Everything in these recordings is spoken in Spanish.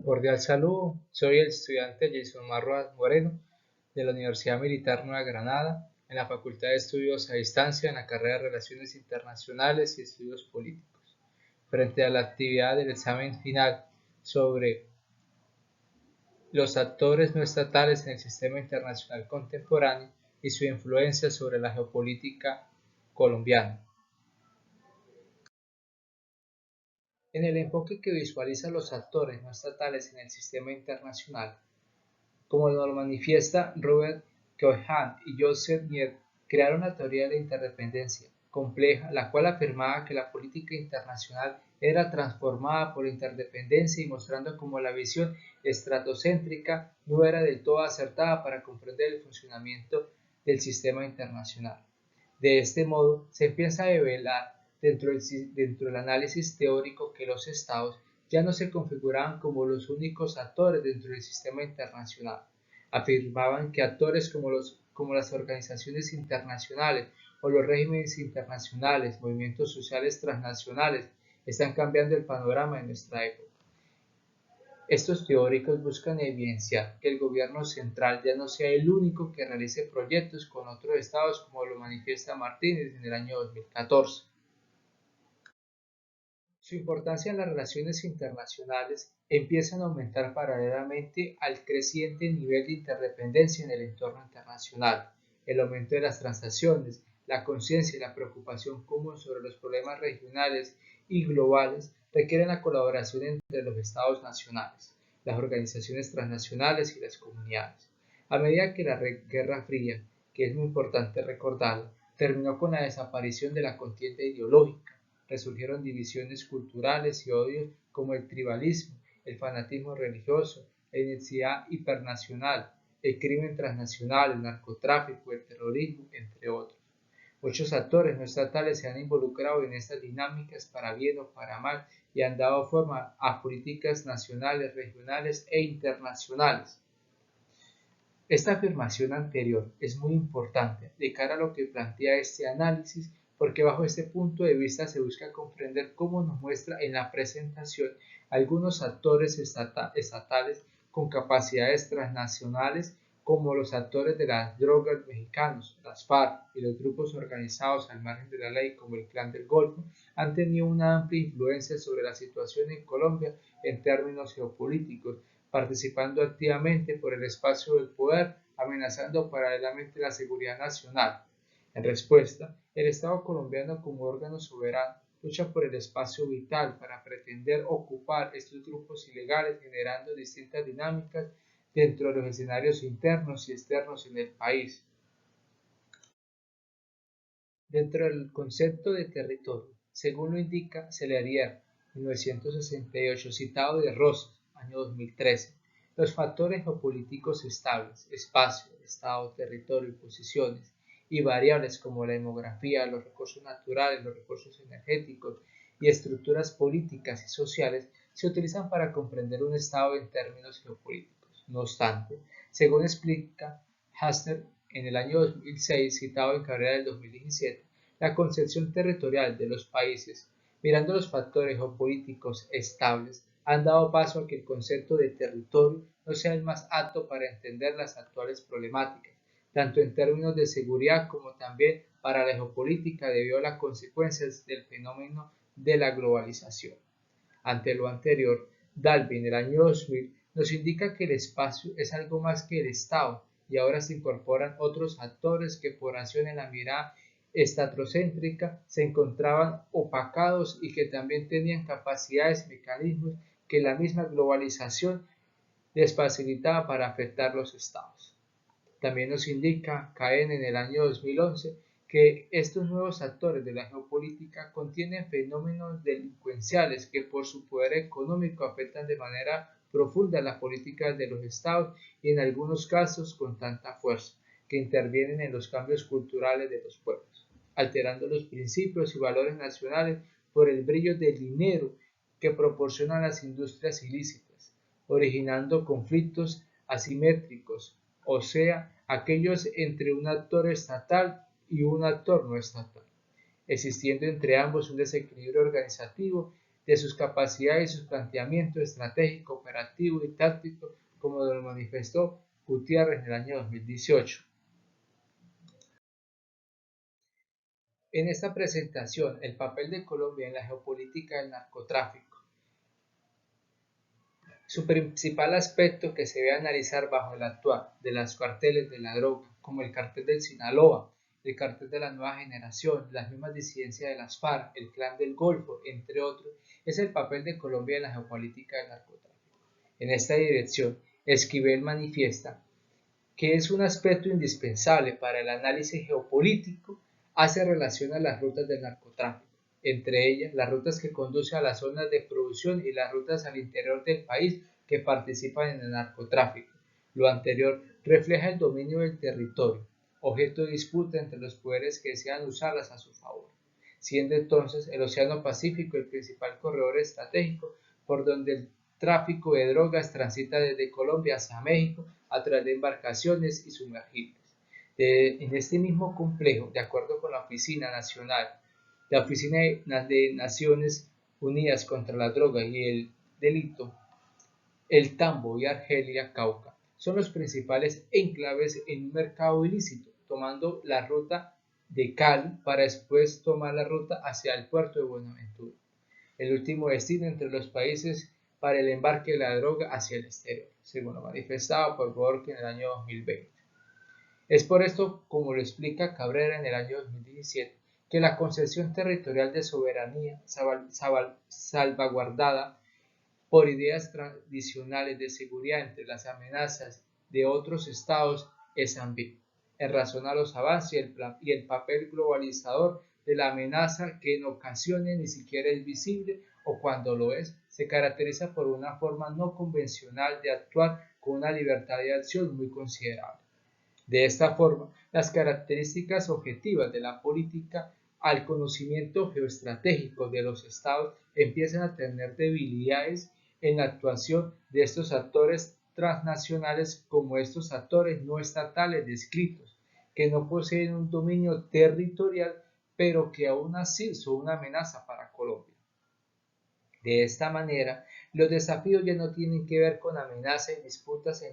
Cordial saludo, soy el estudiante Jason Marroa Moreno de la Universidad Militar Nueva Granada en la Facultad de Estudios a Distancia en la carrera de Relaciones Internacionales y Estudios Políticos. Frente a la actividad del examen final sobre los actores no estatales en el sistema internacional contemporáneo y su influencia sobre la geopolítica colombiana. En el enfoque que visualiza los actores no estatales en el sistema internacional, como lo manifiesta Robert Keohane y Joseph Nye, crearon la teoría de la interdependencia compleja, la cual afirmaba que la política internacional era transformada por la interdependencia y mostrando cómo la visión estratocéntrica no era del todo acertada para comprender el funcionamiento del sistema internacional. De este modo, se empieza a develar dentro del análisis teórico que los estados ya no se configuraban como los únicos actores dentro del sistema internacional. Afirmaban que actores como las organizaciones internacionales o los regímenes internacionales, movimientos sociales transnacionales, están cambiando el panorama en nuestra época. Estos teóricos buscan evidenciar que el gobierno central ya no sea el único que realice proyectos con otros estados, como lo manifiesta Martínez en el año 2014. Su importancia en las relaciones internacionales empieza a aumentar paralelamente al creciente nivel de interdependencia en el entorno internacional, el aumento de las transacciones, la conciencia y la preocupación común sobre los problemas regionales y globales requieren la colaboración entre los estados nacionales, las organizaciones transnacionales y las comunidades. A medida que la Guerra Fría, que es muy importante recordarlo, terminó con la desaparición de la contienda ideológica, resurgieron divisiones culturales y odios como el tribalismo, el fanatismo religioso, la identidad hipernacional, el crimen transnacional, el narcotráfico, el terrorismo, entre otros. Muchos actores no estatales se han involucrado en estas dinámicas para bien o para mal y han dado forma a políticas nacionales, regionales e internacionales. Esta afirmación anterior es muy importante de cara a lo que plantea este análisis, porque bajo este punto de vista se busca comprender cómo nos muestra en la presentación algunos actores estatales con capacidades transnacionales, como los actores de las drogas mexicanos, las FARC y los grupos organizados al margen de la ley como el Clan del Golfo, han tenido una amplia influencia sobre la situación en Colombia en términos geopolíticos, participando activamente por el espacio del poder, amenazando paralelamente la seguridad nacional. En respuesta, el Estado colombiano como órgano soberano lucha por el espacio vital para pretender ocupar estos grupos ilegales, generando distintas dinámicas dentro de los escenarios internos y externos en el país. Dentro del concepto de territorio, según lo indica Celerier, 1968, citado de Rosas, año 2013, los factores geopolíticos estables, espacio, estado, territorio y posiciones, y variables como la demografía, los recursos naturales, los recursos energéticos y estructuras políticas y sociales, se utilizan para comprender un estado en términos geopolíticos. No obstante, según explica Hastner en el año 2006, citado en Cabrera del 2017, la concepción territorial de los países, mirando los factores geopolíticos estables, han dado paso a que el concepto de territorio no sea el más apto para entender las actuales problemáticas, tanto en términos de seguridad como también para la geopolítica debido a las consecuencias del fenómeno de la globalización. Ante lo anterior, Dalby en el año 2000 nos indica que el espacio es algo más que el Estado y ahora se incorporan otros actores que por acción en la mirada estatocéntrica se encontraban opacados y que también tenían capacidades y mecanismos que la misma globalización les facilitaba para afectar los estados. También nos indica Caen en el año 2011 que estos nuevos actores de la geopolítica contienen fenómenos delincuenciales que por su poder económico afectan de manera profunda las políticas de los estados y en algunos casos con tanta fuerza, que intervienen en los cambios culturales de los pueblos, alterando los principios y valores nacionales por el brillo del dinero que proporcionan las industrias ilícitas, originando conflictos asimétricos, o sea, aquellos entre un actor estatal y un actor no estatal, existiendo entre ambos un desequilibrio organizativo de sus capacidades y su planteamiento estratégico, operativo y táctico, como lo manifestó Gutiérrez en el año 2018. En esta presentación, el papel de Colombia en la geopolítica del narcotráfico. Su principal aspecto que se debe analizar bajo el actuar de los carteles de la droga, como el cartel del Sinaloa, el cartel de la nueva generación, las mismas disidencias de las FARC, el clan del Golfo, entre otros, es el papel de Colombia en la geopolítica del narcotráfico. En esta dirección, Esquivel manifiesta que es un aspecto indispensable para el análisis geopolítico, hace relación a las rutas del narcotráfico, entre ellas las rutas que conducen a las zonas de producción y las rutas al interior del país que participan en el narcotráfico. Lo anterior refleja el dominio del territorio, objeto de disputa entre los poderes que desean usarlas a su favor, siendo entonces el Océano Pacífico el principal corredor estratégico por donde el tráfico de drogas transita desde Colombia hacia México a través de embarcaciones y sumergibles. En este mismo complejo, de acuerdo con la Oficina Nacional, la Oficina de Naciones Unidas contra la Droga y el Delito, el Tambo y Argelia Cauca son los principales enclaves en un mercado ilícito, tomando la ruta de Cali para después tomar la ruta hacia el puerto de Buenaventura, el último destino entre los países para el embarque de la droga hacia el exterior, según lo manifestado por Borges en el año 2020. Es por esto, como lo explica Cabrera en el año 2017, que la concepción territorial de soberanía salvaguardada por ideas tradicionales de seguridad entre las amenazas de otros estados es ambigua, en razón a los avances y el papel globalizador de la amenaza que en ocasiones ni siquiera es visible o cuando lo es, se caracteriza por una forma no convencional de actuar con una libertad de acción muy considerable. De esta forma, las características objetivas de la política al conocimiento geoestratégico de los estados empiezan a tener debilidades en la actuación de estos actores transnacionales como estos actores no estatales descritos, que no poseen un dominio territorial, pero que aún así son una amenaza para Colombia. De esta manera, los desafíos ya no tienen que ver con amenazas y disputas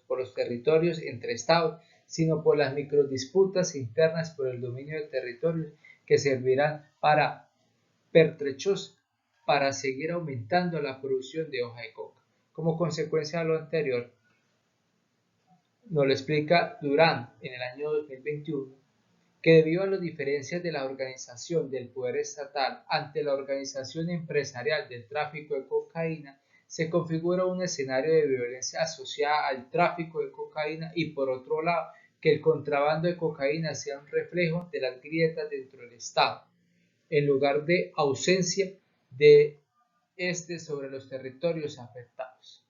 por los territorios entre estados, sino por las microdisputas internas por el dominio de territorios que servirán para pertrechos para seguir aumentando la producción de hoja de coca. Como consecuencia de lo anterior, nos lo explica Durán en el año 2021, que debido a las diferencias de la organización del poder estatal ante la organización empresarial del tráfico de cocaína, se configura un escenario de violencia asociada al tráfico de cocaína y por otro lado, que el contrabando de cocaína sea un reflejo de las grietas dentro del Estado, en lugar de ausencia de este sobre los territorios afectados.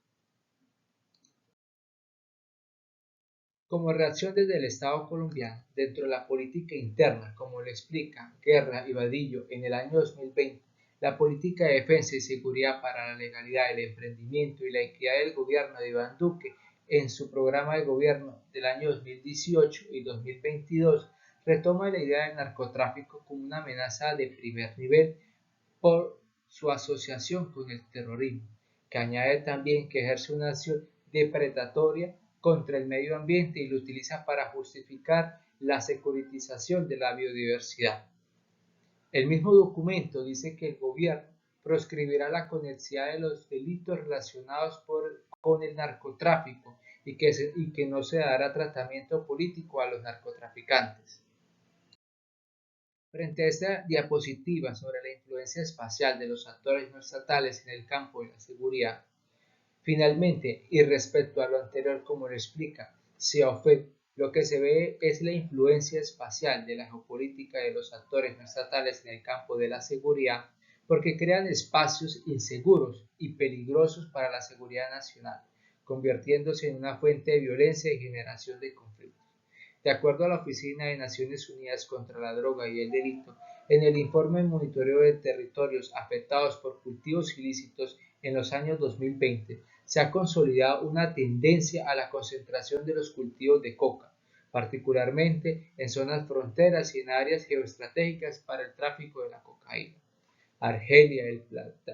Como reacción desde el Estado colombiano, dentro de la política interna, como lo explica Guerra y Vadillo en el año 2020, la política de defensa y seguridad para la legalidad, el emprendimiento y la equidad del gobierno de Iván Duque en su programa de gobierno del año 2018 y 2022 retoma la idea del narcotráfico como una amenaza de primer nivel por su asociación con el terrorismo, que añade también que ejerce una acción depredatoria contra el medio ambiente y lo utiliza para justificar la securitización de la biodiversidad. El mismo documento dice que el gobierno proscribirá la conexidad de los delitos relacionados con el narcotráfico y que no se dará tratamiento político a los narcotraficantes. Frente a esta diapositiva sobre la influencia espacial de los actores no estatales en el campo de la seguridad, finalmente, y respecto a lo anterior como lo explica Xiaofei, lo que se ve es la influencia espacial de la geopolítica de los actores no estatales en el campo de la seguridad, porque crean espacios inseguros y peligrosos para la seguridad nacional, convirtiéndose en una fuente de violencia y generación de conflictos. De acuerdo a la Oficina de Naciones Unidas contra la Droga y el Delito, en el informe de monitoreo de territorios afectados por cultivos ilícitos en los años 2020, se ha consolidado una tendencia a la concentración de los cultivos de coca, particularmente en zonas fronteras y en áreas geoestratégicas para el tráfico de la cocaína. Argelia,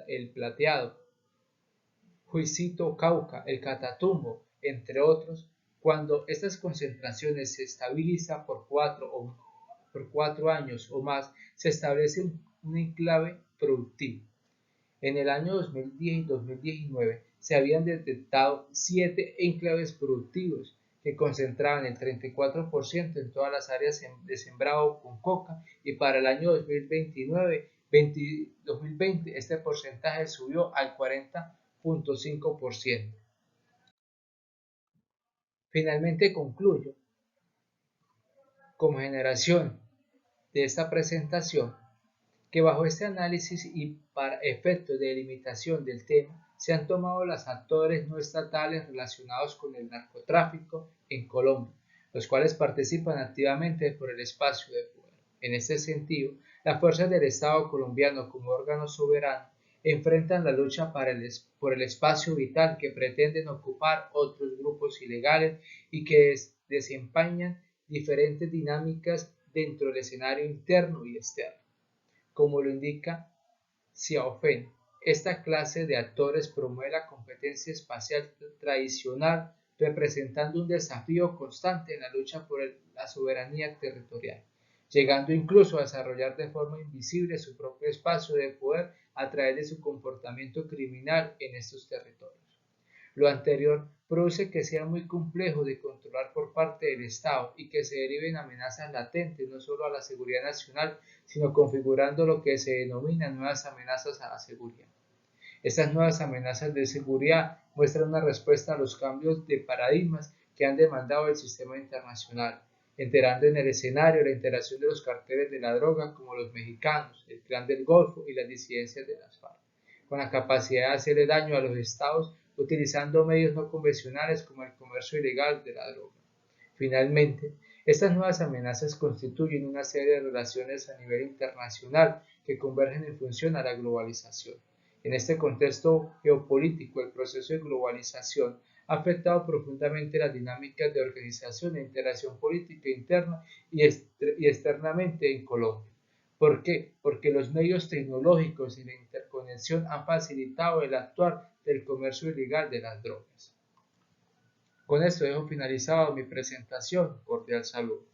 el Plateado, Juicito, Cauca, el Catatumbo, entre otros. Cuando estas concentraciones se estabilizan por 4 años o más, se establece un enclave productivo. En el año 2010 y 2019 se habían detectado 7 enclaves productivos que concentraban el 34% en todas las áreas de sembrado con coca, y para el año 2020 este porcentaje subió al 40.5%. Finalmente concluyo como generación de esta presentación que bajo este análisis y para efectos de delimitación del tema se han tomado los actores no estatales relacionados con el narcotráfico en Colombia, los cuales participan activamente por el espacio de poder. En este sentido, las fuerzas del Estado colombiano como órgano soberano enfrentan la lucha por el espacio vital que pretenden ocupar otros grupos ilegales y que desempeñan diferentes dinámicas dentro del escenario interno y externo. Como lo indica Xiaofeng, esta clase de actores promueve la competencia espacial tradicional, representando un desafío constante en la lucha por la soberanía territorial, llegando incluso a desarrollar de forma invisible su propio espacio de poder a través de su comportamiento criminal en estos territorios. Lo anterior produce que sea muy complejo de controlar por parte del Estado y que se deriven amenazas latentes no solo a la seguridad nacional, sino configurando lo que se denomina nuevas amenazas a la seguridad. Estas nuevas amenazas de seguridad muestran una respuesta a los cambios de paradigmas que han demandado el sistema internacional, enterando en el escenario la interacción de los carteles de la droga como los mexicanos, el Clan del Golfo y las disidencias de las FARC, con la capacidad de hacerle daño a los estados utilizando medios no convencionales como el comercio ilegal de la droga. Finalmente, estas nuevas amenazas constituyen una serie de relaciones a nivel internacional que convergen en función a la globalización. En este contexto geopolítico, el proceso de globalización ha afectado profundamente las dinámicas de organización e interacción política interna y externamente en Colombia. ¿Por qué? Porque los medios tecnológicos y la interconexión han facilitado el actuar del comercio ilegal de las drogas. Con esto dejo finalizado mi presentación. Cordial saludo.